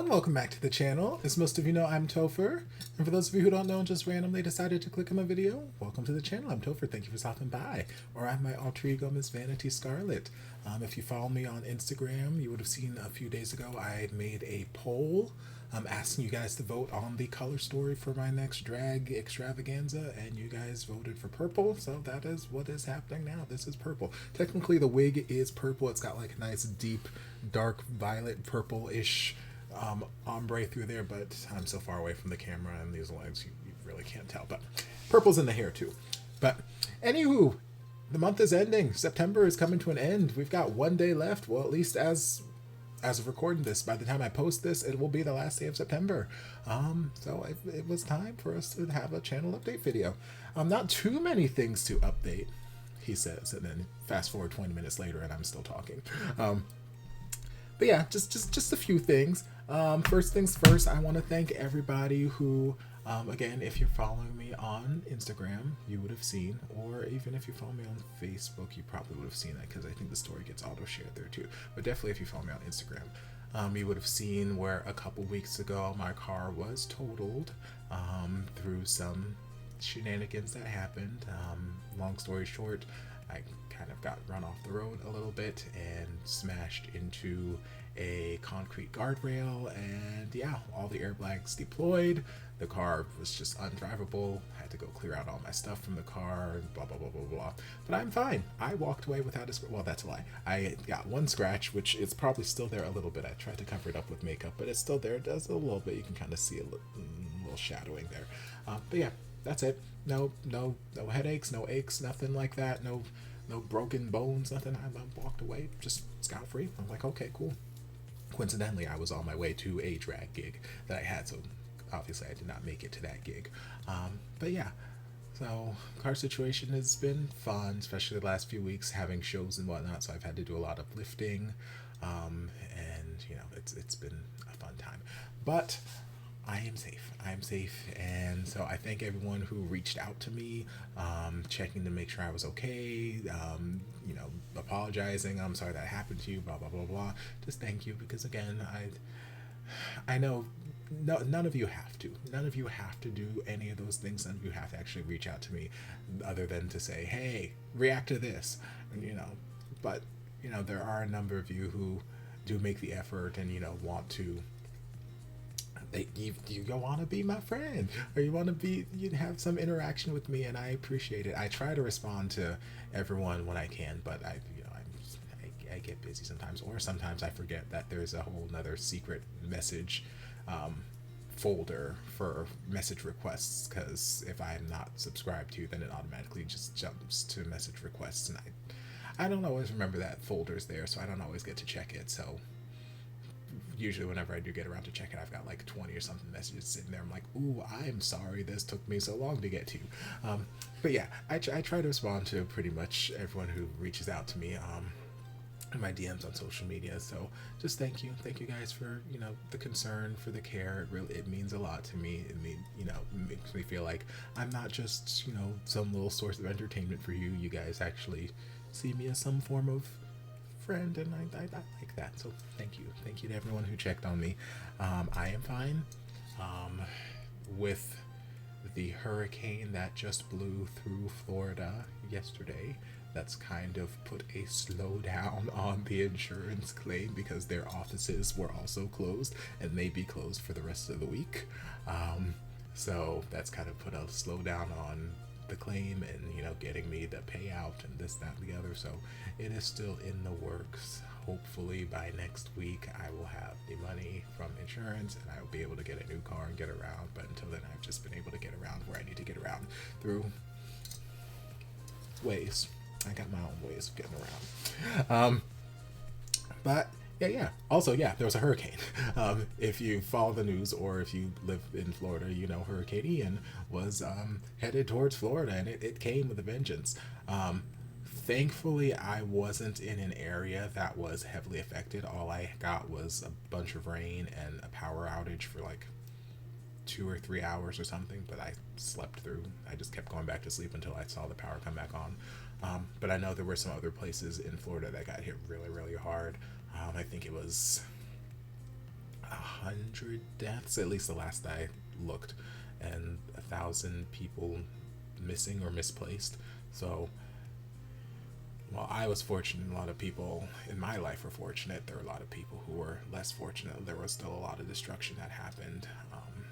welcome back to the channel. As most of you know, I'm Topher, and for those of you who don't know and just randomly decided to click on my video, welcome to the channel. I'm Topher, thank you for stopping by. Or I'm my alter ego, Miss Vanity Scarlet. If you follow me on Instagram, you would have seen a few days ago I made a poll asking you guys to vote on the color story for my next drag extravaganza, and you guys voted for purple, so that is what is happening now. This is purple. Technically the wig is purple. It's got like a nice deep dark violet purple-ish ombre through there, but I'm so far away from the camera and these legs you really can't tell, but purple's in the hair too. But anywho, the month is ending. September is coming to an end. We've got 1 day left. Well, at least as of recording this, by the time I post this, it will be the last day of September. So it was time for us to have a channel update video. Not too many things to update, he says, and then fast forward 20 minutes later and I'm still talking. But yeah, just a few things. First things first, I want to thank everybody who, again, if you're following me on Instagram, you would have seen, or even if you follow me on Facebook, you probably would have seen that because I think the story gets auto-shared there too. But definitely if you follow me on Instagram, you would have seen where a couple weeks ago my car was totaled through some shenanigans that happened. Long story short, I kind of got run off the road a little bit and smashed into a concrete guardrail, and yeah, all the airbags deployed. The car was just undrivable. I had to go clear out all my stuff from the car and blah blah blah blah blah. But I'm fine. I walked away without a well, that's a lie. I got one scratch, which is probably still there a little bit. I tried to cover it up with makeup, but it's still there. It does a little bit. You can kind of see a little shadowing there. But yeah, that's it. No headaches, no aches, nothing like that. No broken bones, nothing. I walked away just scot-free. I'm like, okay, cool. Coincidentally, I was on my way to a drag gig that I had, so obviously I did not make it to that gig. But yeah, so car situation has been fun, especially the last few weeks having shows and whatnot, so I've had to do a lot of lifting, and you know, it's been a fun time. But I am safe, and so I thank everyone who reached out to me, checking to make sure I was okay, you know, apologizing, I'm sorry that happened to you, blah blah blah blah. Just thank you, because again, I know none of you have to do any of those things. None of you have to actually reach out to me, other than to say, hey, react to this, and you know. But you know, there are a number of you who do make the effort and, you know, want to. You want to be my friend, or you want to be, you have some interaction with me, and I appreciate it. I try to respond to everyone when I can, but I get busy sometimes, or sometimes I forget that there's a whole nother secret message folder for message requests, because if I'm not subscribed to, then it automatically just jumps to message requests, and I don't always remember that folder's there, so I don't always get to check it. So usually whenever I do get around to check it, I've got like 20 or something messages sitting there. I'm like, ooh, I'm sorry this took me so long to get to. But yeah, I try to respond to pretty much everyone who reaches out to me in my DMs on social media. So just thank you guys for, you know, the concern, for the care. It means a lot to me. You know, it makes me feel like I'm not just, you know, some little source of entertainment for you. You guys actually see me as some form of friend, and I like that. So thank you to everyone who checked on me. I am fine. With the hurricane that just blew through Florida yesterday, that's kind of put a slowdown on the insurance claim, because their offices were also closed and may be closed for the rest of the week. So that's kind of put a slowdown on the claim, and, you know, getting me the payout and this, that, and the other. So it is still in the works. Hopefully by next week I will have the money from insurance and I will be able to get a new car and get around. But until then, I've just been able to get around where I need to get around through ways. I got my own ways of getting around. But yeah. Also, yeah, there was a hurricane. If you follow the news, or if you live in Florida, you know Hurricane Ian was headed towards Florida, and it came with a vengeance. Thankfully, I wasn't in an area that was heavily affected. All I got was a bunch of rain and a power outage for like 2 or 3 hours or something, but I slept through. I just kept going back to sleep until I saw the power come back on. But I know there were some other places in Florida that got hit really, really hard. I think it was 100 deaths, at least the last I looked, and 1,000 people missing or misplaced. So while I was fortunate, a lot of people in my life were fortunate. There were a lot of people who were less fortunate. There was still a lot of destruction that happened.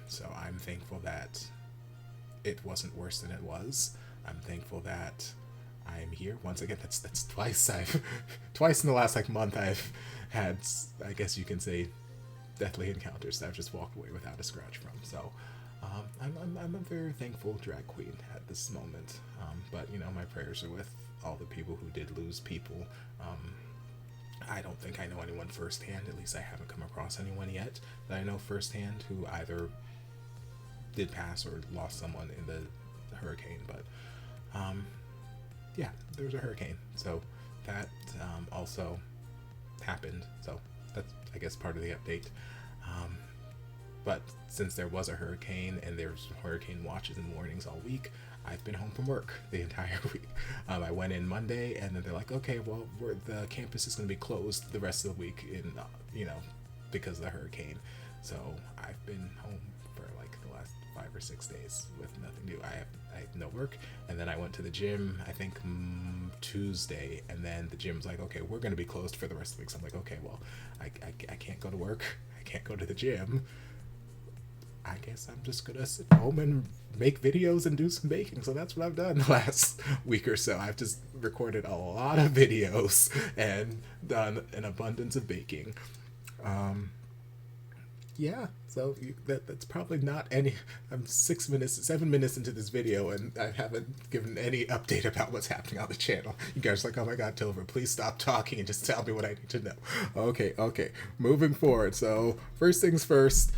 So I'm thankful that it wasn't worse than it was. I'm thankful that I'm here. Once again, that's twice twice in the last month I've had, I guess you can say, deathly encounters that I've just walked away without a scratch from. So I'm a very thankful drag queen at this moment. But my prayers are with all the people who did lose people. I don't think I know anyone firsthand. At least I haven't come across anyone yet that I know firsthand who either did pass or lost someone in the hurricane. But yeah, there was a hurricane, so that also happened. So that's, I guess, part of the update. But since there was a hurricane and there's hurricane watches and warnings all week, I've been home from work the entire week. I went in Monday, and then they're like, okay, well, the campus is going to be closed the rest of the week because of the hurricane. So I've been home for the last 5 or 6 days with nothing to do. I have no work, and then I went to the gym, I think Tuesday, and then the gym's like, okay, we're going to be closed for the rest of the week. So I'm like, okay, well, I can't go to work, I can't go to the gym. I guess I'm just gonna sit home and make videos and do some baking. So that's what I've done the last week or so. I've just recorded a lot of videos and done an abundance of baking. Yeah, so that's probably not any. I'm 7 minutes into this video, and I haven't given any update about what's happening on the channel. You guys are like, oh my god, Topher, please stop talking and just tell me what I need to know. Okay, moving forward. So first things first,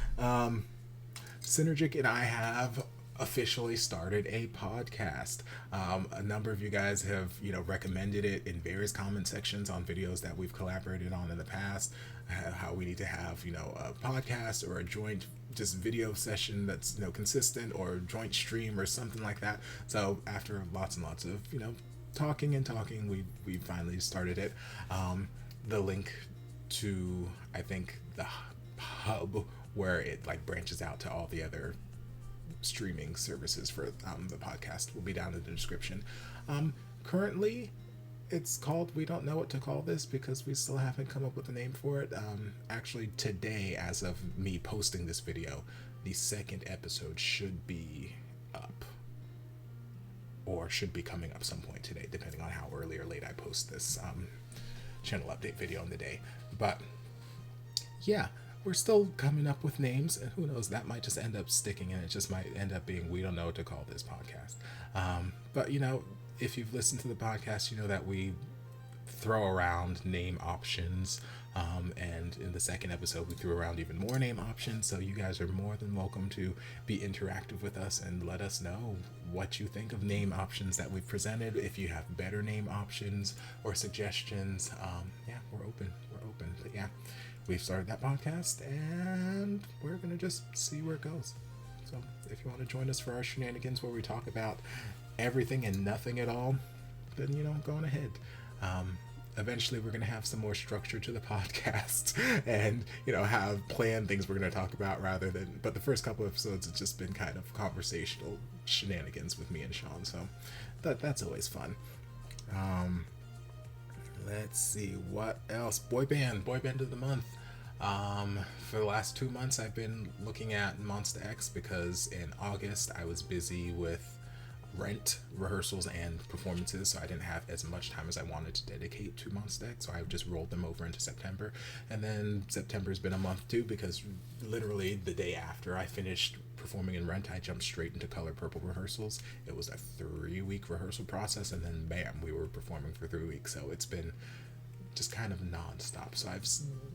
Psynergic and I have officially started a podcast. A number of you guys have, recommended it in various comment sections on videos that we've collaborated on in the past, how we need to have, a podcast or a joint just video session that's, consistent, or joint stream or something like that. So after lots and lots of, talking, we finally started it. The link to, I think, the hub where it branches out to all the other streaming services for the podcast will be down in the description. Currently it's called, we don't know what to call this because we still haven't come up with a name for it. Actually today, as of me posting this video, the second episode should be up, or should be coming up some point today, depending on how early or late I post this channel update video in the day. But yeah, we're still coming up with names, and who knows, that might just end up sticking, and it just might end up being, we don't know what to call this podcast. But if you've listened to the podcast, you know that we throw around name options, and in the second episode we threw around even more name options. So you guys are more than welcome to be interactive with us and let us know what you think of name options that we've presented. If you have better name options or suggestions, yeah, we're open. But yeah, we've started that podcast, and we're gonna just see where it goes. So if you want to join us for our shenanigans where we talk about everything and nothing at all, then go on ahead. Eventually we're going to have some more structure to the podcast and have planned things we're going to talk about, but the first couple episodes it's just been kind of conversational shenanigans with me and Sean, so that's always fun. Let's see what else. Boy band of the month. For the last 2 months I've been looking at Monsta X because in August I was busy with Rent rehearsals and performances, so I didn't have as much time as I wanted to dedicate to Monsta X, so I just rolled them over into September. And then September's been a month too, because literally the day after I finished performing in Rent, I jumped straight into Color Purple rehearsals. It was a 3-week rehearsal process, and then bam, we were performing for 3 weeks. So it's been just kind of non-stop. So I've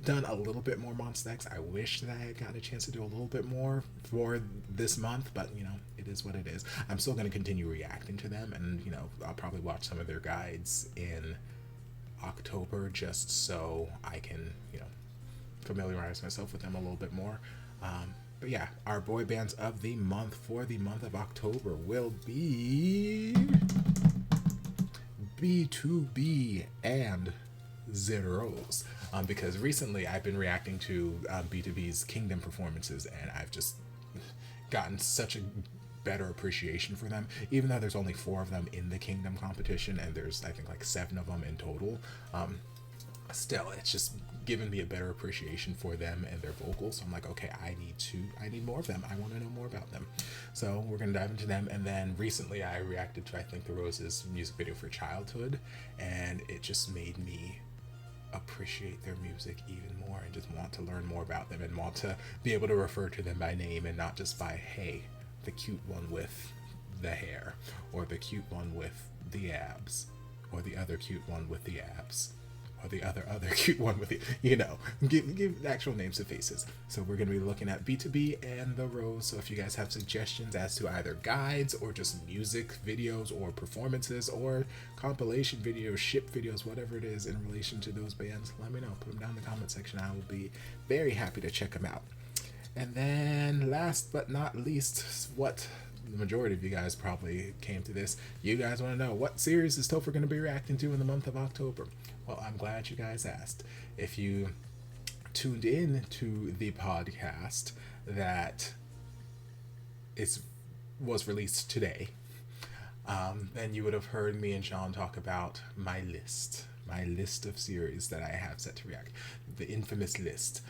done a little bit more Monsta X. I wish that I had gotten a chance to do a little bit more for this month, but it is what it is. I'm still going to continue reacting to them, and I'll probably watch some of their guides in October just so I can familiarize myself with them a little bit more. But yeah, our boy bands of the month for the month of October will be B2B and Zeros. because recently I've been reacting to B2B's Kingdom performances, and I've just gotten such a better appreciation for them, even though there's only 4 of them in the Kingdom competition, and there's I think like 7 of them in total. Still, it's just given me a better appreciation for them and their vocals. So I'm like, okay, I need more of them. I want to know more about them. So we're gonna dive into them. And then recently I reacted to I Think the Roses music video for Childhood, and it just made me appreciate their music even more and just want to learn more about them and want to be able to refer to them by name and not just by, hey, the cute one with the hair, or the cute one with the abs, or the other cute one with the abs, or the other cute one with the, give actual names to faces. So we're going to be looking at B2B and the Rose. So if you guys have suggestions as to either guides or just music videos or performances or compilation videos, ship videos, whatever it is in relation to those bands, let me know. Put them down in the comment section. I will be very happy to check them out. And then last but not least, what the majority of you guys probably came to this, you guys want to know, what series is Topher going to be reacting to in the month of October? Well, I'm glad you guys asked. If you tuned in to the podcast that was released today, then you would have heard me and Sean talk about my list of series that I have set to react, the infamous list,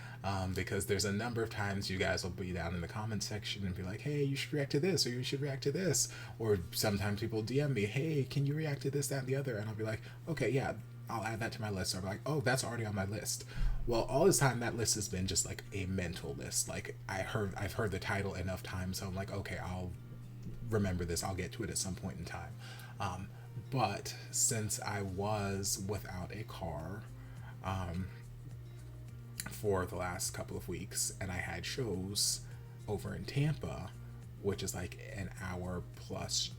because there's a number of times you guys will be down in the comment section and be like, hey, you should react to this, or you should react to this, or sometimes people DM me, hey, can you react to this, that, and the other, and I'll be like, okay, yeah, I'll add that to my list. Or I'll be like, oh, that's already on my list. Well, all this time that list has been just like a mental list. Like I've heard the title enough times, so I'm like, okay, I'll remember this, I'll get to it at some point in time. But since I was without a car for the last couple of weeks, and I had shows over in Tampa, which is like an hour plus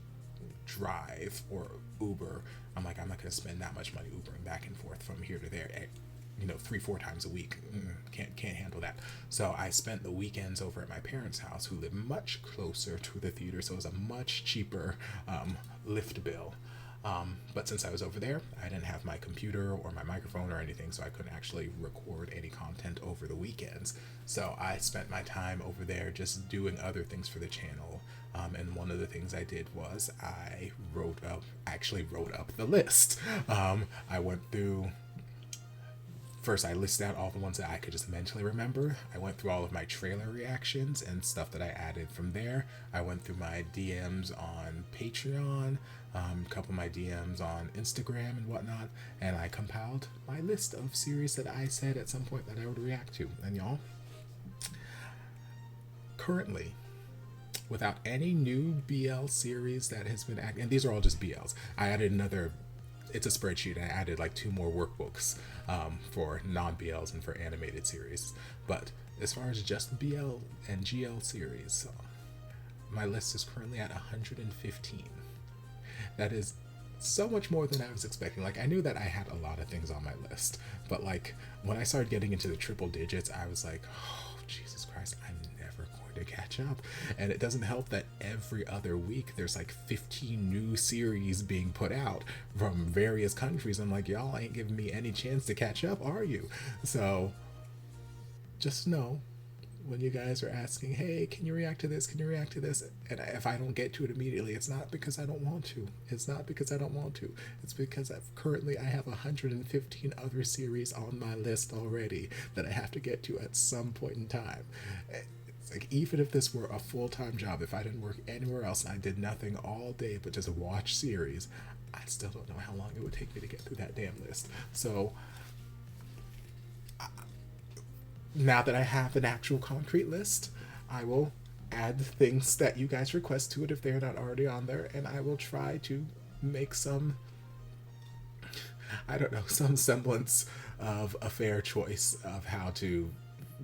drive or Uber, I'm like, I'm not going to spend that much money Ubering back and forth from here to there, 3-4 times a week. Can't handle that. So I spent the weekends over at my parents' house, who live much closer to the theater, so it was a much cheaper lift bill. But since I was over there, I didn't have my computer or my microphone or anything, so I couldn't actually record any content over the weekends. So I spent my time over there just doing other things for the channel. And one of the things I did was I wrote up the list. I went through, first I listed out all the ones that I could just mentally remember. I went through all of my trailer reactions and stuff that I added from there. I went through my DMs on Patreon, a couple of my DMs on Instagram and whatnot, and I compiled my list of series that I said at some point that I would react to. And y'all, currently, without any new BL series that has been active, and these are all just BLs, I added another, it's a spreadsheet, I added like 2 more workbooks for non-BLs and for animated series. But as far as just BL and GL series, my list is currently at 115. That is so much more than I was expecting. Like, I knew that I had a lot of things on my list, but like when I started getting into the triple digits, I was like, oh, Jesus Christ, I'm never going to catch up. And it doesn't help that every other week there's like 15 new series being put out from various countries. I'm like, y'all ain't giving me any chance to catch up, are you? So just know, when you guys are asking, hey, can you react to this? Can you react to this? And if I don't get to it immediately, it's not because I don't want to. It's not because I don't want to. It's because currently I have 115 other series on my list already that I have to get to at some point in time. It's like, even if this were a full-time job, if I didn't work anywhere else and I did nothing all day but just watch series, I still don't know how long it would take me to get through that damn list. So now that I have an actual concrete list, I will add things that you guys request to it if they're not already on there, and I will try to make some, I don't know, some semblance of a fair choice of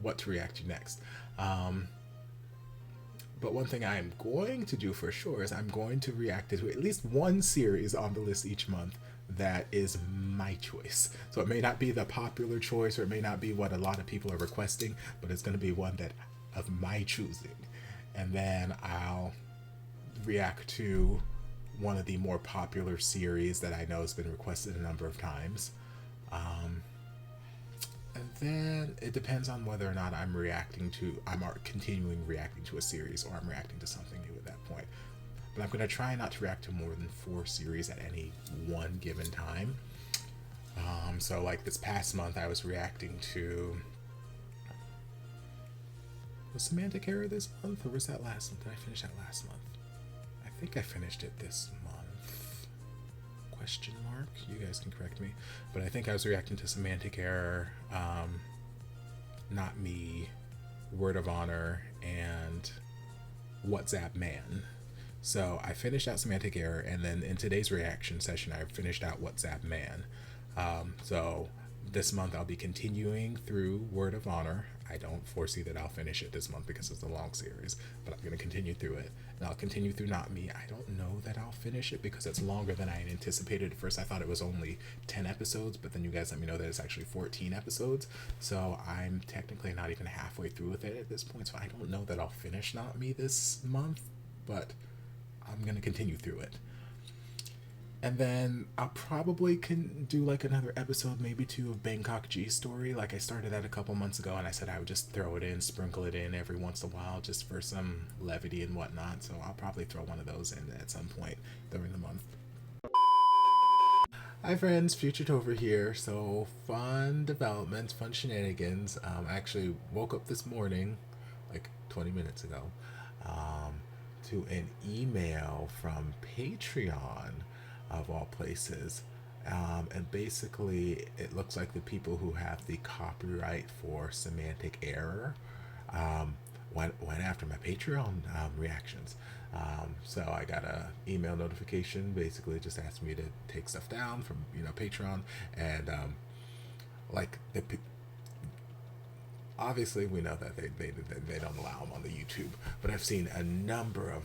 what to react to next. But one thing I'm going to do for sure is I'm going to react to at least one series on the list each month that is my choice. So it may not be the popular choice, or it may not be what a lot of people are requesting, but it's going to be one that of my choosing. And then I'll react to one of the more popular series that I know has been requested a number of times. And then it depends on whether or not I'm continuing reacting to a series, or I'm reacting to something new at that point. But I'm going to try not to react to more than 4 series at any one given time. So like this past month, I was reacting to, was Semantic Error this month, or was that last month? Did I finish that last month? I think I finished it this month. Question mark? You guys can correct me. But I think I was reacting to Semantic Error, Not Me, Word of Honor, and WhatsApp Man. So I finished out Semantic Error, and then in today's reaction session, I finished out WhatsApp Man. So this month I'll be continuing through Word of Honor. I don't foresee that I'll finish it this month because it's a long series, but I'm going to continue through it. And I'll continue through Not Me. I don't know that I'll finish it because it's longer than I had anticipated. At first I thought it was only 10 episodes, but then you guys let me know that it's actually 14 episodes. So I'm technically not even halfway through with it at this point, so I don't know that I'll finish Not Me this month, but I'm going to continue through it. And then I'll probably can do like another episode, maybe 2 of Bangkok G Story. Like I started that a couple months ago, and I said I would just throw it in, sprinkle it in every once in a while, just for some levity and whatnot. So I'll probably throw one of those in at some point during the month. Hi friends, Future Topher here. So fun developments, fun shenanigans. I actually woke up this morning, like 20 minutes ago, to an email from Patreon, of all places. And basically it looks like the people who have the copyright for Semantic Error went after my Patreon reactions. So I got a email notification, basically just asked me to take stuff down from Patreon, and like obviously we know that they don't allow them on the YouTube, but I've seen a number of,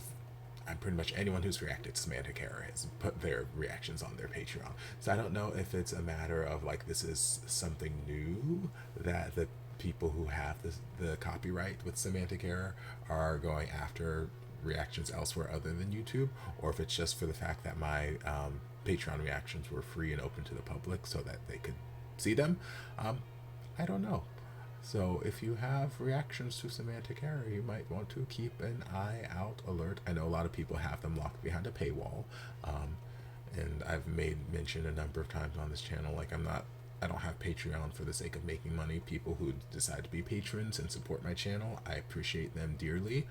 pretty much anyone who's reacted to Semantic Error has put their reactions on their Patreon. So I don't know if it's a matter of like this is something new that the people who have the copyright with Semantic Error are going after reactions elsewhere other than YouTube, or if it's just for the fact that my Patreon reactions were free and open to the public so that they could see them. I don't know. So if you have reactions to Semantic Error, you might want to keep an eye out, alert. I know a lot of people have them locked behind a paywall, and I've made mention a number of times on this channel, like I don't have Patreon for the sake of making money. People who decide to be patrons and support my channel, I appreciate them dearly,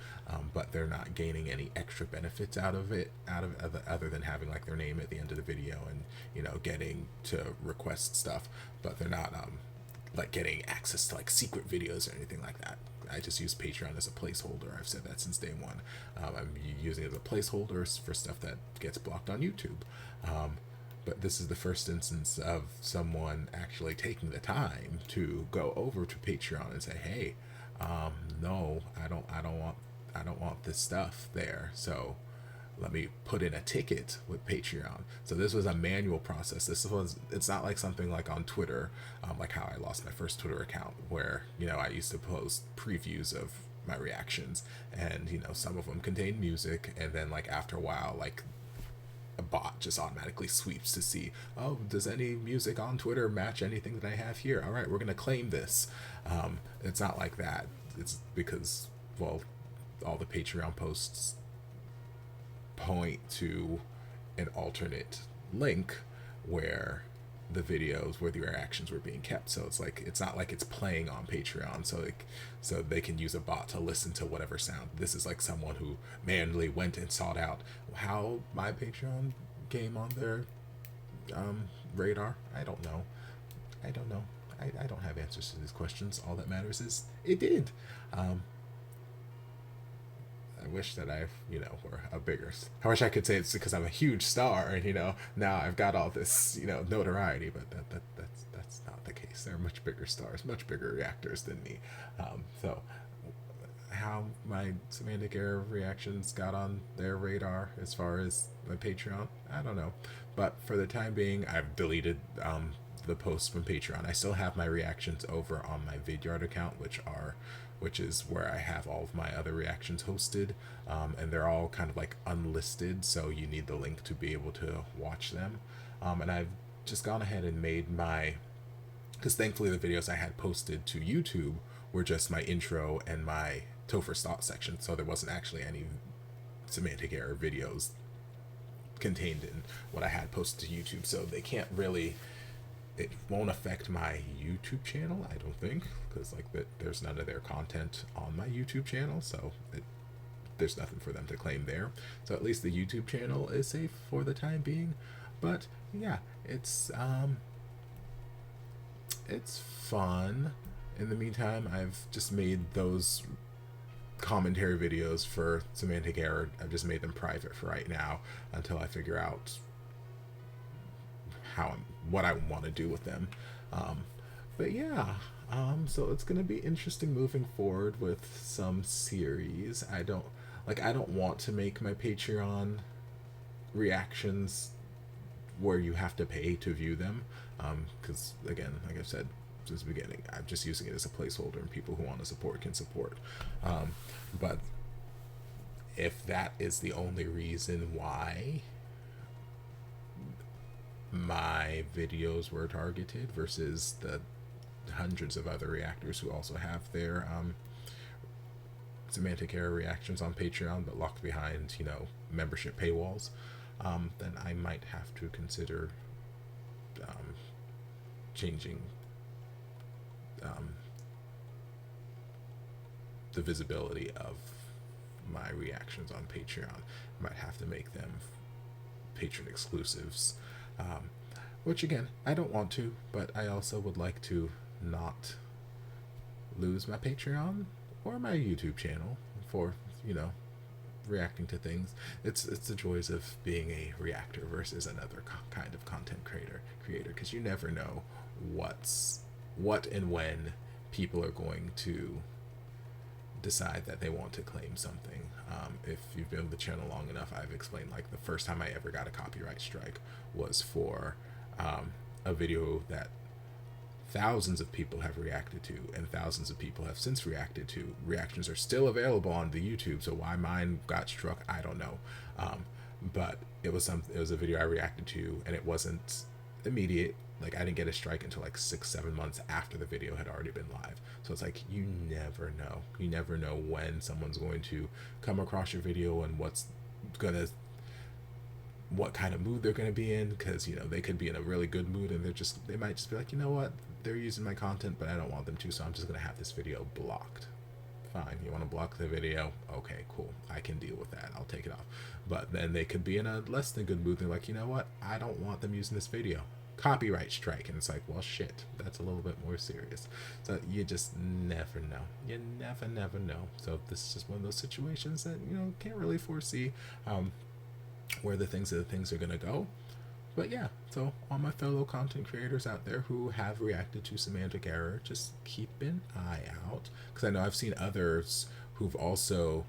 but they're not gaining any extra benefits out of it, other than having like their name at the end of the video and getting to request stuff, but they're not like getting access to like secret videos or anything like that. I just use Patreon as a placeholder. I've said that since day one. I'm using it as a placeholder for stuff that gets blocked on YouTube. But this is the first instance of someone actually taking the time to go over to Patreon and say, hey, no, I don't want this stuff there. So let me put in a ticket with Patreon. So this was a manual process. It's not like something like on Twitter, like how I lost my first Twitter account, where, I used to post previews of my reactions, and, some of them contain music, and then like after a while, like a bot just automatically sweeps to see, oh, does any music on Twitter match anything that I have here? All right, we're going to claim this. It's not like that. It's because, well, all the Patreon posts point to an alternate link where the reactions were being kept. So it's not like it's playing on Patreon, so they can use a bot to listen to whatever sound. This is like someone who manually went and sought out. How my Patreon came on their radar, I don't know. I don't have answers to these questions. All that matters is it did. I wish that were a bigger. I wish I could say it's because I'm a huge star, and now I've got all this notoriety, but that's not the case. There are much bigger stars, much bigger reactors than me. So how my Semantic Error reactions got on their radar as far as my Patreon, I don't know. But for the time being, I've deleted the posts from Patreon. I still have my reactions over on my Vidyard account, which is where I have all of my other reactions hosted, and they're all kind of like unlisted, so you need the link to be able to watch them. And I've just gone ahead and made my because thankfully the videos I had posted to YouTube were just my intro and my Topher's thought section, so there wasn't actually any semantic error videos contained in what I had posted to YouTube, so they can't really, it won't affect my YouTube channel, I don't think, because like there's none of their content on my YouTube channel, so there's nothing for them to claim there. So at least the YouTube channel is safe for the time being. But yeah, it's fun. In the meantime, I've just made those commentary videos for semantic error. I've just made them private for right now until I figure out what I want to do with them. But yeah, so it's gonna be interesting moving forward with some series. I don't want to make my Patreon reactions where you have to pay to view them, because again, like I've said since the beginning, I'm just using it as a placeholder, and people who want to support can support. But if that is the only reason why my videos were targeted versus the hundreds of other reactors who also have their semantic error reactions on Patreon but locked behind, membership paywalls, then I might have to consider changing the visibility of my reactions on Patreon. I might have to make them patron exclusives, which again, I don't want to, but I also would like to not lose my Patreon or my YouTube channel for, reacting to things. It's the joys of being a reactor versus another kind of content creator, because you never know what and when people are going to decide that they want to claim something. If you've been with the channel long enough, I've explained, like, the first time I ever got a copyright strike was for a video that thousands of people have reacted to, and thousands of people have since reacted to. Reactions are still available on the YouTube, so why mine got struck, I don't know. But it was a video I reacted to, and it wasn't immediate. Like, I didn't get a strike until like 6-7 months after the video had already been live. So it's like, you never know when someone's going to come across your video and what kind of mood they're going to be in, because they could be in a really good mood and they might just be like, you know what, they're using my content but I don't want them to, so I'm just going to have this video blocked. Fine, you want to block the video? Okay, cool, I can deal with that, I'll take it off. But then they could be in a less than good mood. They're like, you know what, I don't want them using this video, copyright strike. And it's like, well, shit, that's a little bit more serious. So you just never know. You never know. So this is just one of those situations that can't really foresee where the things are gonna go. But yeah, so all my fellow content creators out there who have reacted to semantic error, just keep an eye out, because I know I've seen others who've also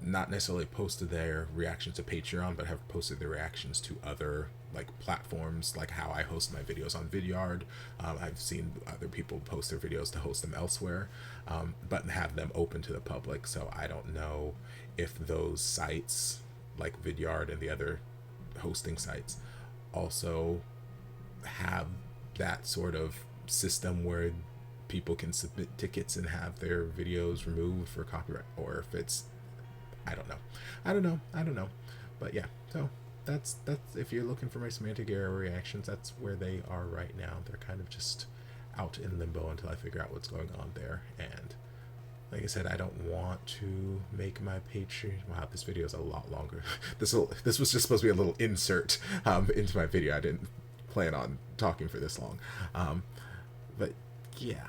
not necessarily posted their reactions to Patreon, but have posted their reactions to other platforms, like how I host my videos on Vidyard. I've seen other people post their videos to host them elsewhere, but have them open to the public. So I don't know if those sites like Vidyard and the other hosting sites also have that sort of system where people can submit tickets and have their videos removed for copyright, or if it's, I don't know. But yeah, so that's if you're looking for my semantic error reactions, that's where they are right now. They're kind of just out in limbo until I figure out what's going on there. And like I said, I don't want to make my Patreon. Wow, this video is a lot longer. This was just supposed to be a little insert into my video. I didn't plan on talking for this long. But yeah,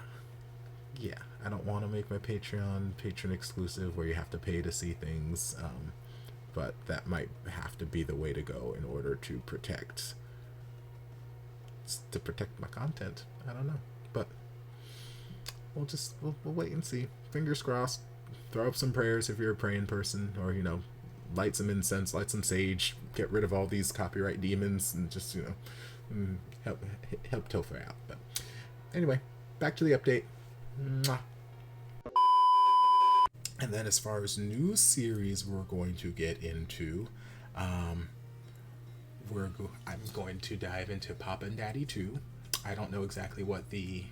I don't want to make my Patreon patron exclusive where you have to pay to see things. But that might have to be the way to go in order to protect my content. I don't know, but we'll wait and see. Fingers crossed. Throw up some prayers if you're a praying person, or light some incense, light some sage, get rid of all these copyright demons, and just help Topher out. But anyway, back to the update. Mwah. And then as far as new series we're going to get into, I'm going to dive into Pop and Daddy 2. I don't know exactly what the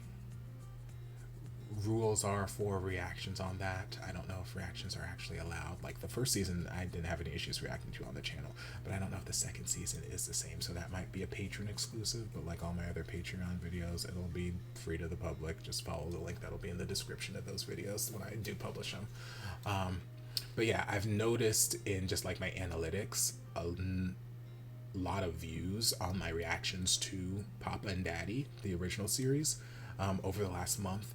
rules are for reactions on that. I don't know if reactions are actually allowed. Like the first season, I didn't have any issues reacting to on the channel, but I don't know if the second season is the same. So that might be a patron exclusive, but like all my other Patreon videos, it'll be free to the public. Just follow the link that'll be in the description of those videos when I do publish them. But yeah, I've noticed in just like my analytics, a lot of views on my reactions to Papa and Daddy, the original series, over the last month.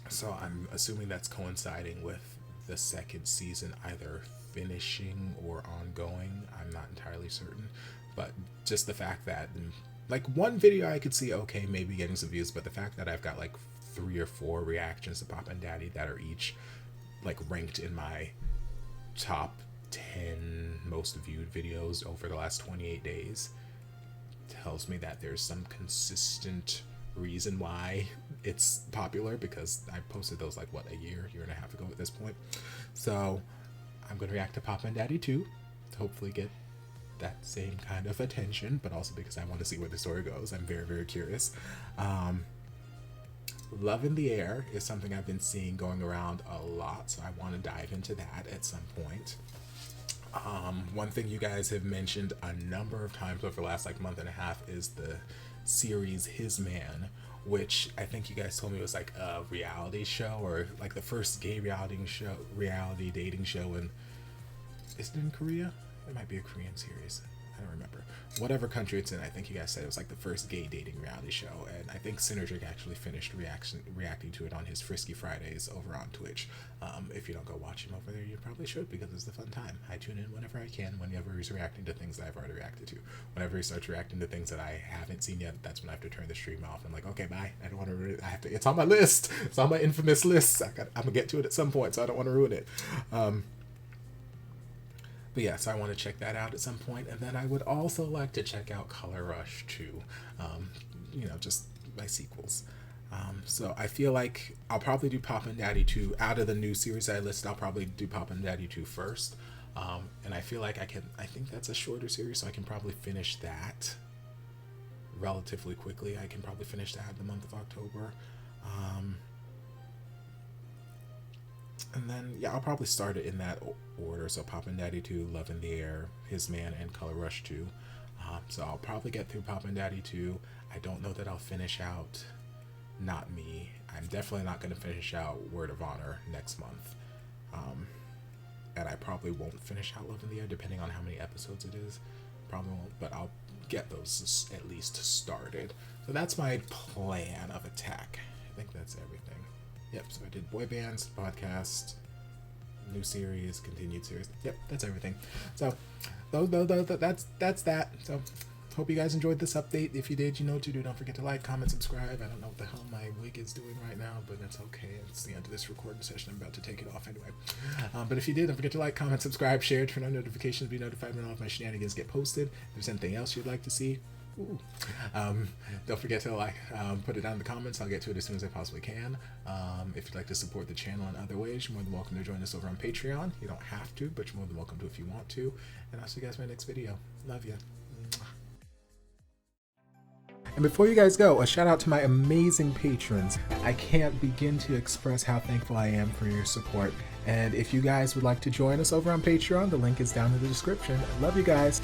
So I'm assuming that's coinciding with the second season either finishing or ongoing. I'm not entirely certain, but just the fact that like one video I could see, okay, maybe getting some views, but the fact that I've got like 3 or 4 reactions to Papa and Daddy that are each like ranked in my top 10 most viewed videos over the last 28 days tells me that there's some consistent reason why it's popular, because I posted those like what, a year and a half ago at this point. So I'm gonna react to Papa and Daddy too, to hopefully get that same kind of attention, but also because I want to see where the story goes. I'm very, very curious. Love in the Air is something I've been seeing going around a lot, so I want to dive into that at some point. One thing you guys have mentioned a number of times over the last like month and a half is the series His Man, which I think you guys told me was like a reality show, or like the first gay reality dating show in, is it in Korea? It might be a Korean series. I don't remember. Whatever country it's in, I think you guys said it was like the first gay dating reality show, and I think Psynergic actually finished reacting to it on his Frisky Fridays over on Twitch. If you don't go watch him over there, you probably should, because it's a fun time. I tune in whenever I can, whenever he's reacting to things that I've already reacted to. Whenever he starts reacting to things that I haven't seen yet, that's when I have to turn the stream off. I'm like, okay, bye. I don't want to. I have to. It's on my list. It's on my infamous list. I'm gonna get to it at some point, so I don't want to ruin it. But yeah, so I want to check that out at some point. And then I would also like to check out Color Rush 2, you know, just my sequels. So I feel like I'll probably do Papa and Daddy 2. Out of the new series I listed, I'll probably do Papa and Daddy 2 first. And I feel like I think that's a shorter series, so I can probably finish that relatively quickly. I can probably finish that in the month of October. And then, yeah, I'll probably start it in that order. So Papa and Daddy 2, Love in the Air, His Man, and Color Rush 2. So I'll probably get through Papa and Daddy 2. I don't know that I'll finish out Not Me. I'm definitely not going to finish out Word of Honor next month. And I probably won't finish out Love in the Air, depending on how many episodes it is. Probably won't, but I'll get those at least started. So that's my plan of attack. I think that's everything. Yep, so I did boy bands, podcast, new series, continued series. Yep, that's everything. So that's that. So hope you guys enjoyed this update. If you did, you know what to do. Don't forget to like, comment, subscribe. I don't know what the hell my wig is doing right now, but that's okay. It's the end of this recording session. I'm about to take it off anyway. But if you did, don't forget to like, comment, subscribe, share, turn on notifications, be notified when all of my shenanigans get posted. If there's anything else you'd like to see, don't forget to like, put it down in the comments. I'll get to it as soon as I possibly can. If you'd like to support the channel in other ways, you're more than welcome to join us over on Patreon. You don't have to, but you're more than welcome to if you want to. And I'll see you guys in my next video. Love you. And before you guys go, a shout out to my amazing patrons. I can't begin to express how thankful I am for your support. And if you guys would like to join us over on Patreon, the link is down in the description. I love you guys.